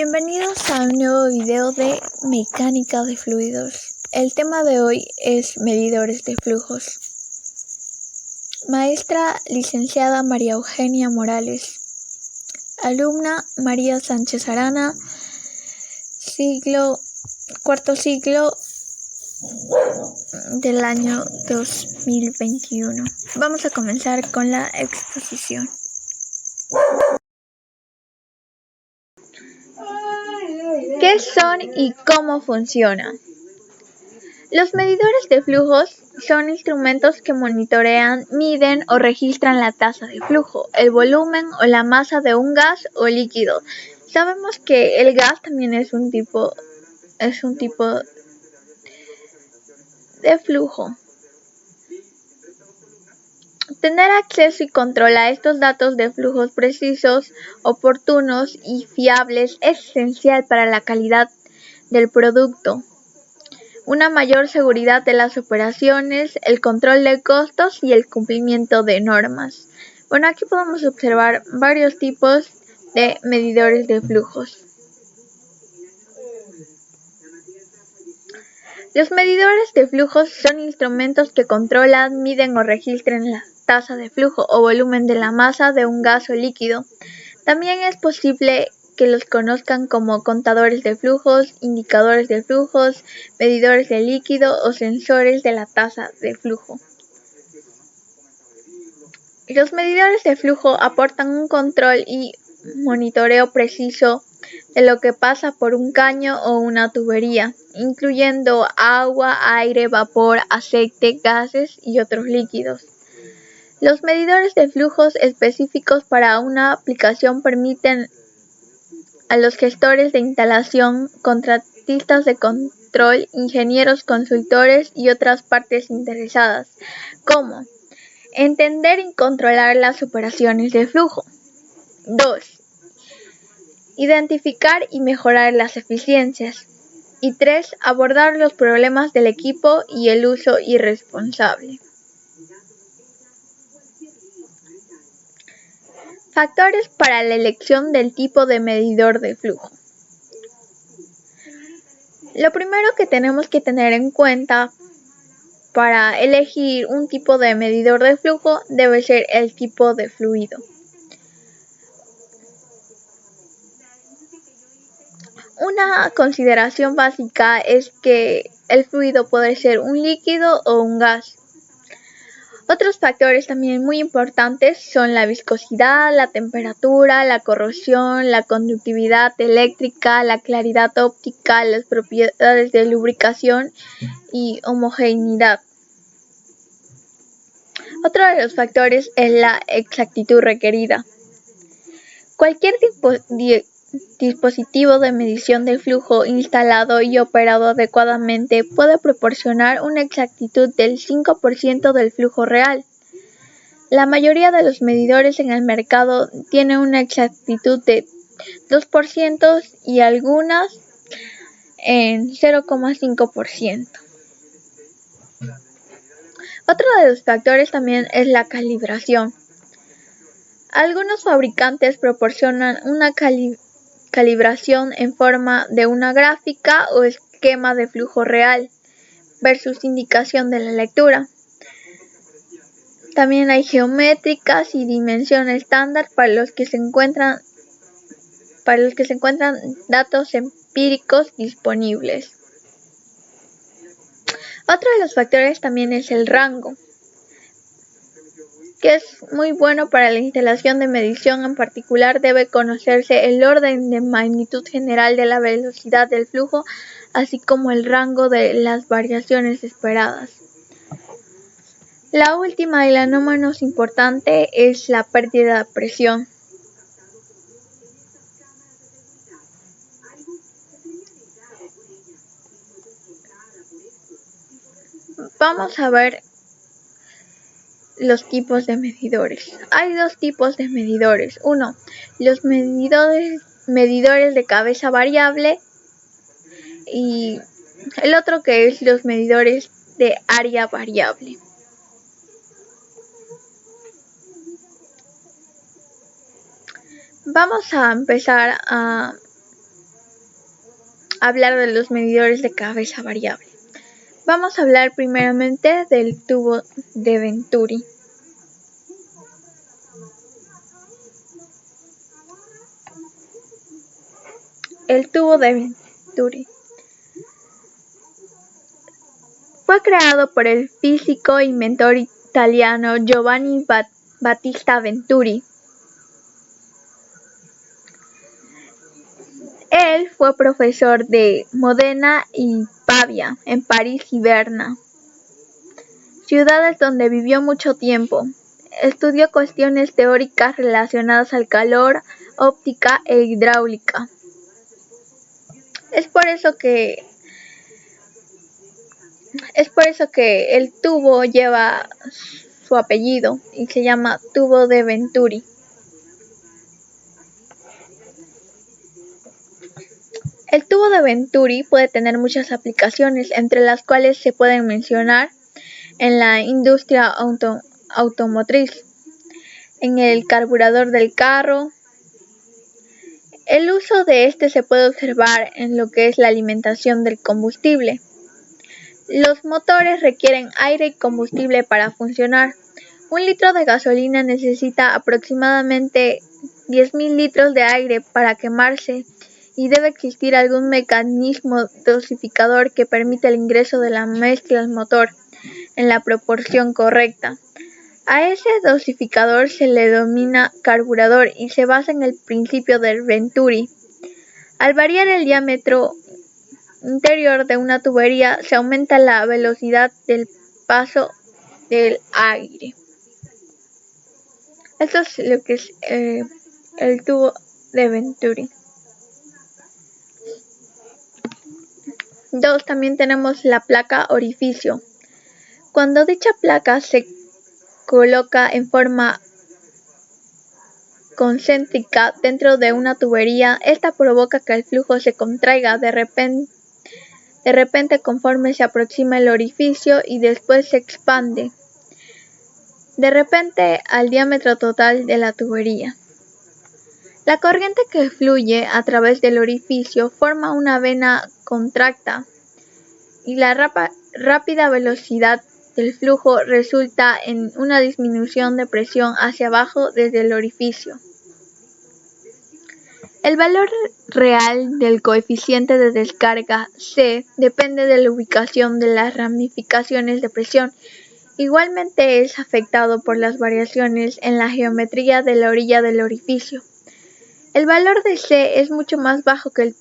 Bienvenidos a un nuevo video de mecánica de fluidos. El tema de hoy es medidores de flujos. Maestra licenciada María Eugenia Morales. Alumna María Sánchez Arana, cuarto ciclo del año 2021. Vamos a comenzar con la exposición. ¿Qué son y cómo funcionan? Los medidores de flujos son instrumentos que monitorean, miden o registran la tasa de flujo, el volumen o la masa de un gas o líquido. Sabemos que el gas también es un tipo de flujo. Tener acceso y control a estos datos de flujos precisos, oportunos y fiables es esencial para la calidad del producto, una mayor seguridad de las operaciones, el control de costos y el cumplimiento de normas. Bueno, aquí podemos observar varios tipos de medidores de flujos. Los medidores de flujos son instrumentos que controlan, miden o registran la tasa de flujo o volumen de la masa de un gas o líquido. También es posible que los conozcan como contadores de flujos, indicadores de flujos, medidores de líquido o sensores de la tasa de flujo. Los medidores de flujo aportan un control y monitoreo preciso de lo que pasa por un caño o una tubería, incluyendo agua, aire, vapor, aceite, gases y otros líquidos. Los medidores de flujos específicos para una aplicación permiten a los gestores de instalación, contratistas de control, ingenieros consultores y otras partes interesadas, como entender y controlar las operaciones de flujo. 2. Identificar y mejorar las eficiencias. Y 3. Abordar los problemas del equipo y el uso irresponsable. Factores para la elección del tipo de medidor de flujo. Lo primero que tenemos que tener en cuenta para elegir un tipo de medidor de flujo debe ser el tipo de fluido. Una consideración básica es que el fluido puede ser un líquido o un gas. Otros factores también muy importantes son la viscosidad, la temperatura, la corrosión, la conductividad eléctrica, la claridad óptica, las propiedades de lubricación y homogeneidad. Otro de los factores es la exactitud requerida. Cualquier dispositivo de medición de flujo instalado y operado adecuadamente puede proporcionar una exactitud del 5% del flujo real. La mayoría de los medidores en el mercado tienen una exactitud de 2% y algunas en 0,5%. Otro de los factores también es la calibración. Algunos fabricantes proporcionan una calibración en forma de una gráfica o esquema de flujo real versus indicación de la lectura. También hay geométricas y dimensión estándar para los que se encuentran datos empíricos disponibles. Otro de los factores también es el rango, que es muy bueno para la instalación de medición. En particular, debe conocerse el orden de magnitud general de la velocidad del flujo, así como el rango de las variaciones esperadas. La última y la no menos importante es la pérdida de presión. Vamos a ver los tipos de medidores. Hay dos tipos de medidores. Uno, los medidores de cabeza variable y el otro que es los medidores de área variable. Vamos a empezar a hablar de los medidores de cabeza variable. Vamos a hablar primeramente del tubo de Venturi. El tubo de Venturi fue creado por el físico e inventor italiano Giovanni Battista Venturi. Él fue profesor de Modena y Pavia, en París y Berna, ciudades donde vivió mucho tiempo. Estudió cuestiones teóricas relacionadas al calor, óptica e hidráulica. Es por eso que el tubo lleva su apellido y se llama tubo de Venturi. El tubo de Venturi puede tener muchas aplicaciones, entre las cuales se pueden mencionar en la industria automotriz, en el carburador del carro. El uso de este se puede observar en lo que es la alimentación del combustible. Los motores requieren aire y combustible para funcionar. 1 litro de gasolina necesita aproximadamente 10.000 litros de aire para quemarse, y debe existir algún mecanismo dosificador que permita el ingreso de la mezcla al motor en la proporción correcta. A ese dosificador se le denomina carburador y se basa en el principio de Venturi. Al variar el diámetro interior de una tubería, se aumenta la velocidad del paso del aire. Esto es lo que es el tubo de Venturi. 2. También tenemos la placa orificio. Cuando dicha placa se coloca en forma concéntrica dentro de una tubería, esta provoca que el flujo se contraiga de repente conforme se aproxima el orificio y después se expande de repente al diámetro total de la tubería. La corriente que fluye a través del orificio forma una vena contracta, y la rápida velocidad del flujo resulta en una disminución de presión hacia abajo desde el orificio. El valor real del coeficiente de descarga C depende de la ubicación de las ramificaciones de presión. Igualmente es afectado por las variaciones en la geometría de la orilla del orificio. El valor de C es mucho más bajo que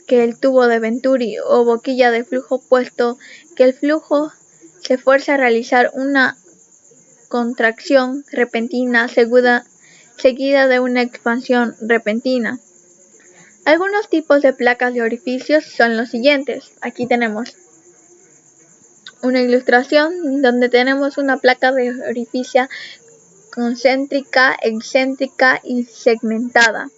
el tubo de Venturi o boquilla de flujo, puesto que el flujo se fuerza a realizar una contracción repentina seguida de una expansión repentina. Algunos tipos de placas de orificios son los siguientes. Aquí tenemos una ilustración donde tenemos una placa de orificio concéntrica, excéntrica y segmentada.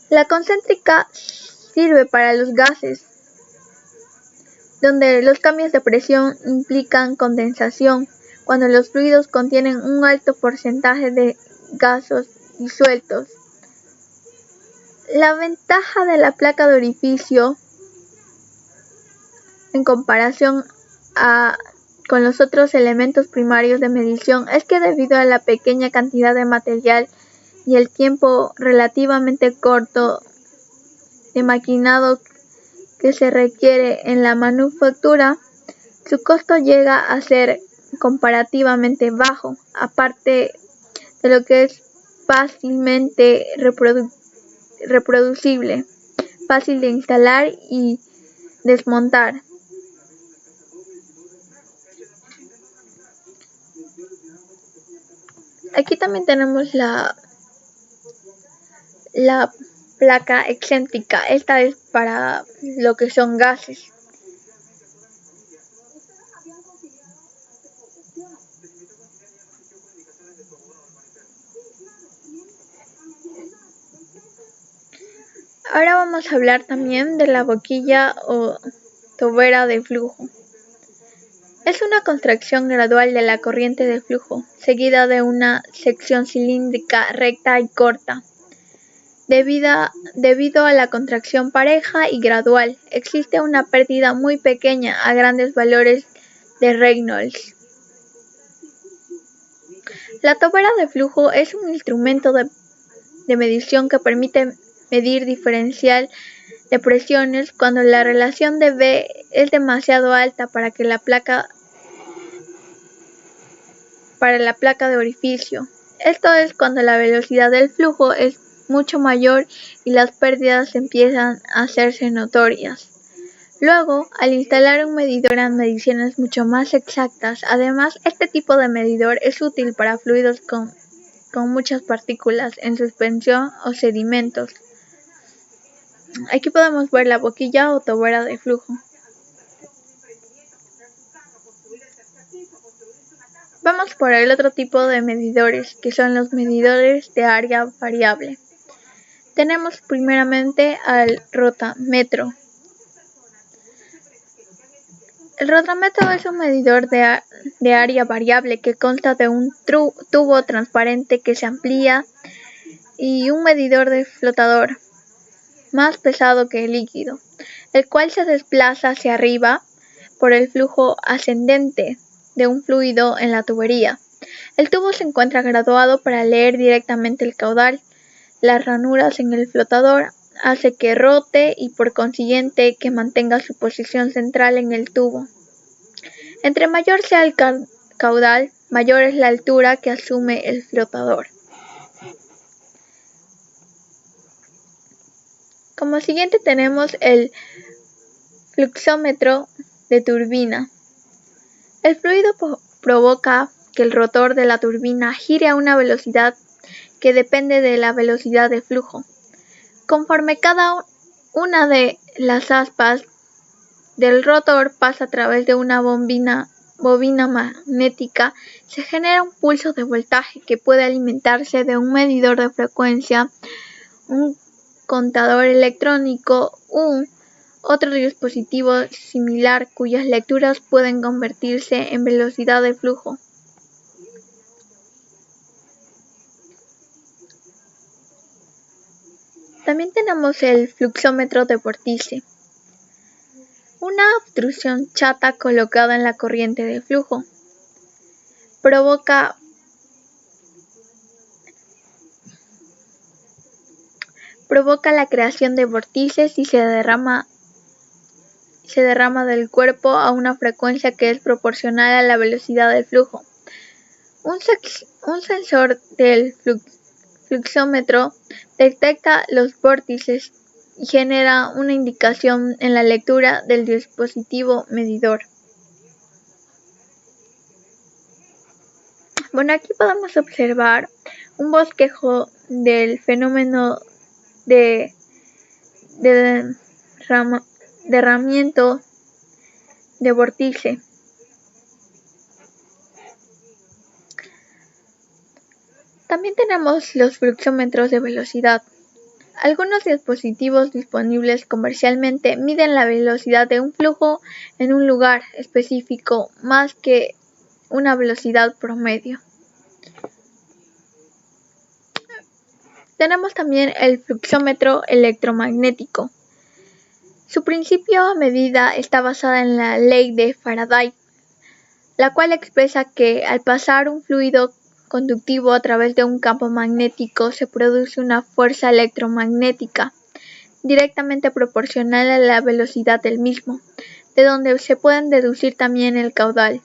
La concéntrica sirve para los gases, donde los cambios de presión implican condensación, cuando los fluidos contienen un alto porcentaje de gases disueltos. La ventaja de la placa de orificio en comparación con los otros elementos primarios de medición es que, debido a la pequeña cantidad de material y el tiempo relativamente corto de maquinado que se requiere en la manufactura, su costo llega a ser comparativamente bajo, aparte de lo que es fácilmente reproducible, fácil de instalar y desmontar. Aquí también tenemos la placa excéntrica. Esta es para lo que son gases. Ahora vamos a hablar también de la boquilla o tobera de flujo. Es una contracción gradual de la corriente de flujo, seguida de una sección cilíndrica recta y corta. Debido a la contracción pareja y gradual, existe una pérdida muy pequeña a grandes valores de Reynolds. La tobera de flujo es un instrumento de medición que permite medir diferencial de presiones cuando la relación de V es demasiado alta para la placa de orificio. Esto es cuando la velocidad del flujo es mucho mayor y las pérdidas empiezan a hacerse notorias. Luego, al instalar un medidor en mediciones mucho más exactas, además este tipo de medidor es útil para fluidos con muchas partículas en suspensión o sedimentos. Aquí podemos ver la boquilla o tobera de flujo. Vamos por el otro tipo de medidores, que son los medidores de área variable. Tenemos primeramente al rotámetro. El rotámetro es un medidor de área variable que consta de un tubo transparente que se amplía y un medidor de flotador más pesado que el líquido, el cual se desplaza hacia arriba por el flujo ascendente de un fluido en la tubería. El tubo se encuentra graduado para leer directamente el caudal. Las ranuras en el flotador hace que rote y por consiguiente que mantenga su posición central en el tubo. Entre mayor sea el caudal, mayor es la altura que asume el flotador. Como siguiente tenemos el fluxómetro de turbina. El fluido provoca que el rotor de la turbina gire a una velocidad que depende de la velocidad de flujo. Conforme cada una de las aspas del rotor pasa a través de una bobina magnética, se genera un pulso de voltaje que puede alimentarse de un medidor de frecuencia, un contador electrónico u otro dispositivo similar cuyas lecturas pueden convertirse en velocidad de flujo. También tenemos el fluxómetro de vórtice, una obstrucción chata colocada en la corriente de flujo. Provoca la creación de vórtices y se derrama del cuerpo a una frecuencia que es proporcional a la velocidad del flujo. Un sensor del fluxómetro detecta los vórtices y genera una indicación en la lectura del dispositivo medidor. Bueno, aquí podemos observar un bosquejo del fenómeno de derramamiento de vórtice. También tenemos los fluxómetros de velocidad. Algunos dispositivos disponibles comercialmente miden la velocidad de un flujo en un lugar específico más que una velocidad promedio. Tenemos también el fluxómetro electromagnético. Su principio a medida está basada en la ley de Faraday, la cual expresa que al pasar un fluido conductivo a través de un campo magnético se produce una fuerza electromagnética directamente proporcional a la velocidad del mismo, de donde se pueden deducir también el caudal.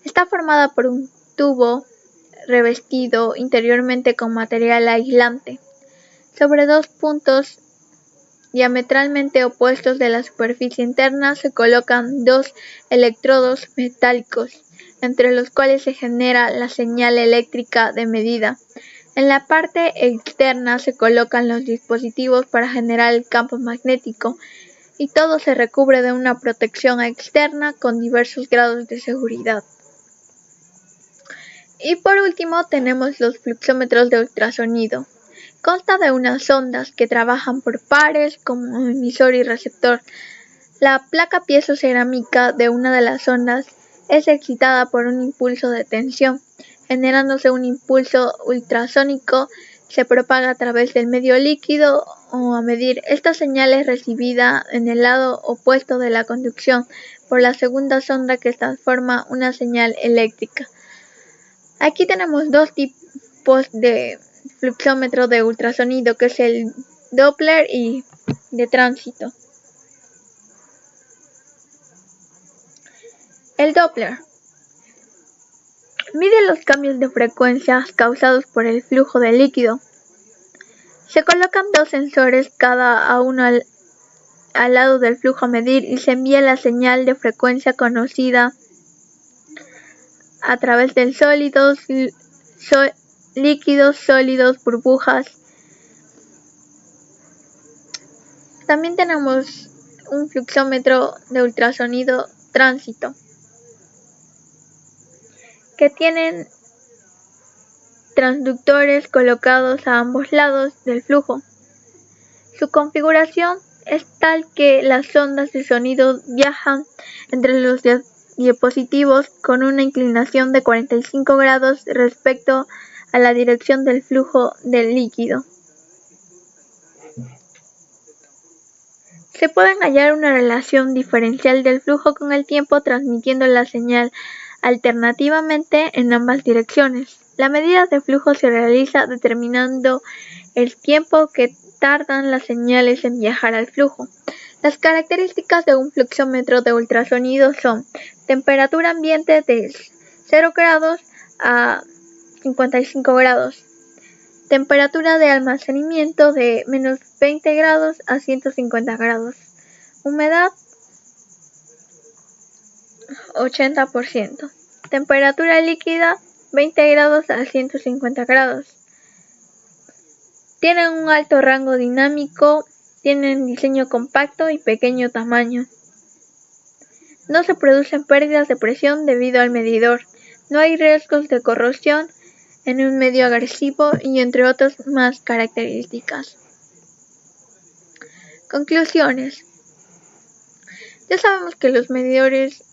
Está formada por un tubo revestido interiormente con material aislante. Sobre dos puntos diametralmente opuestos de la superficie interna se colocan dos electrodos metálicos, entre los cuales se genera la señal eléctrica de medida. En la parte externa se colocan los dispositivos para generar el campo magnético y todo se recubre de una protección externa con diversos grados de seguridad. Y por último tenemos los fluxómetros de ultrasonido. Consta de unas ondas que trabajan por pares como emisor y receptor. La placa piezocerámica de una de las ondas es excitada por un impulso de tensión, generándose un impulso ultrasónico se propaga a través del medio líquido o a medir. Esta señal es recibida en el lado opuesto de la conducción por la segunda sonda que transforma una señal eléctrica. Aquí tenemos dos tipos de fluxómetro de ultrasonido, que es el Doppler y de tránsito. El Doppler mide los cambios de frecuencia causados por el flujo de líquido. Se colocan dos sensores cada uno al lado del flujo a medir y se envía la señal de frecuencia conocida a través de líquidos, sólidos, burbujas. También tenemos un fluxómetro de ultrasonido tránsito, que tienen transductores colocados a ambos lados del flujo. Su configuración es tal que las ondas de sonido viajan entre los dispositivos con una inclinación de 45 grados respecto a la dirección del flujo del líquido. Se puede hallar una relación diferencial del flujo con el tiempo, transmitiendo la señal alternativamente en ambas direcciones. La medida de flujo se realiza determinando el tiempo que tardan las señales en viajar al flujo. Las características de un fluxómetro de ultrasonido son temperatura ambiente de 0 grados a 55 grados, temperatura de almacenamiento de menos 20 grados a 150 grados, humedad 80%, temperatura líquida 20 grados a 150 grados. Tienen un alto rango dinámico, tienen diseño compacto y pequeño tamaño. No se producen pérdidas de presión debido al medidor. No hay riesgos de corrosión en un medio agresivo y entre otras más características. Conclusiones. Ya sabemos que los medidores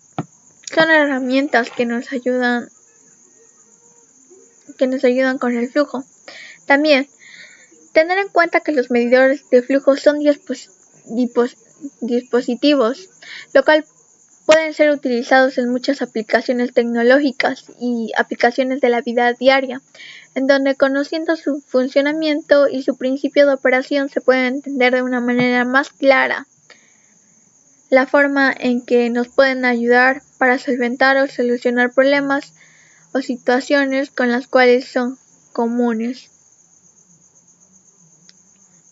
son herramientas que nos ayudan con el flujo. También tener en cuenta que los medidores de flujo son dispositivos, lo cual pueden ser utilizados en muchas aplicaciones tecnológicas y aplicaciones de la vida diaria, en donde conociendo su funcionamiento y su principio de operación se puede entender de una manera más clara la forma en que nos pueden ayudar para solventar o solucionar problemas o situaciones con las cuales son comunes.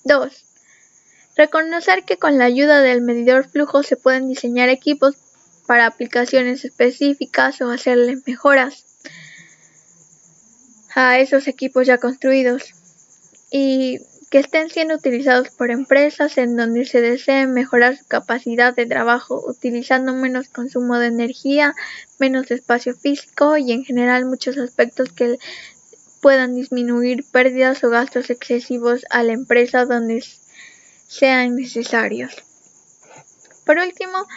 2. Reconocer que con la ayuda del medidor flujo se pueden diseñar equipos para aplicaciones específicas o hacerle mejoras a esos equipos ya construidos y que estén siendo utilizados por empresas en donde se desee mejorar su capacidad de trabajo utilizando menos consumo de energía, menos espacio físico y en general muchos aspectos que puedan disminuir pérdidas o gastos excesivos a la empresa donde sean necesarios. Por último,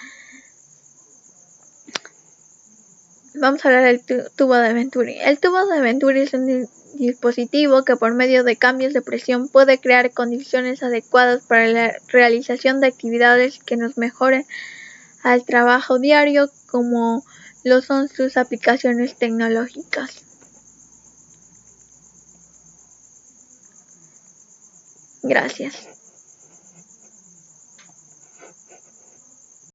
vamos a hablar del tubo de Venturi. El tubo de Venturi es un dispositivo que por medio de cambios de presión puede crear condiciones adecuadas para la realización de actividades que nos mejoren al trabajo diario, como lo son sus aplicaciones tecnológicas. Gracias.